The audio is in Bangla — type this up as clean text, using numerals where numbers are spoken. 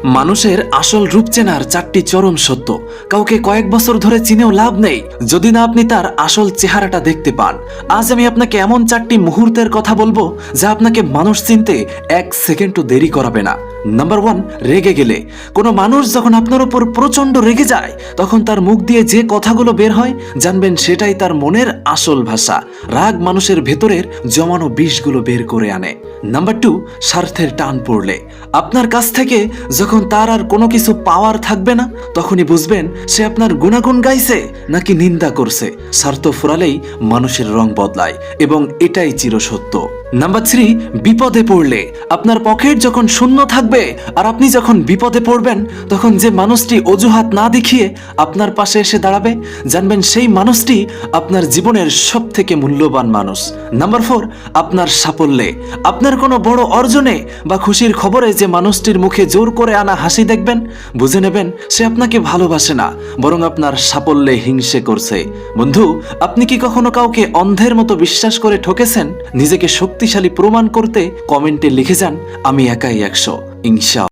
মানুষের আসল রূপ চেনার 4টি চরম সত্য। কাউকে কয়েক বছর ধরে চিনেও লাভ নেই যদি না আপনি তার আসল চেহারাটা দেখতে পান। আজ আমি আপনাকে এমন 4টি মুহূর্তের কথা বলবো যা আপনাকে মানুষ চিনতে 1 সেকেন্ডও দেরি করাবে না। নাম্বার 1, রেগে গেলে। কোনো মানুষ যখন আপনার উপর প্রচন্ড রেগে যায় তখন তার মুখ দিয়ে যে কথাগুলো বের হয় জানবেন সেটাই তার মনের আসল ভাষা। রাগ মানুষের ভেতরের জমানো বিষগুলো বের করে আনে। নাম্বার 2, স্বার্থের টান পড়লে। আপনার কাছ থেকে যখন তার আর কোনো কিছু পাওয়ার থাকবে না তখনই বুঝবেন সে আপনার গুণাগুণ গাইছে নাকি নিন্দা করছে। স্বার্থ ফুরালেই মানুষের রং বদলায় এবং এটাই চিরসত্য। নাম্বার 3, বিপদে পড়লে। আপনার পকেট যখন শূন্য থাকবে আর আপনি যখন বিপদে পড়বেন তখন যে মানুষটি অজুহাত না দেখিয়ে আপনার পাশে এসে দাঁড়াবে জানবেন সেই মানুষটি আপনার জীবনের সব থেকে মূল্যবান মানুষ। নাম্বার 4, আপনার সাফল্যে। আপনার কোনো বড় অর্জনে বা খুশির খবরে যে মানুষটির মুখে জোর করে আনা হাসি দেখবেন বুঝে নেবেন সে আপনাকে ভালোবাসে না বরং আপনার সাফল্যে হিংসে করছে। বন্ধু, আপনি কি কখনো কাউকে অন্ধের মতো বিশ্বাস করে ঠকেছেন? নিজেকে শক্তিশালী প্রমাণ করতে কমেন্টে লিখে যান, আমি একাই 100 ইনশাআল্লাহ।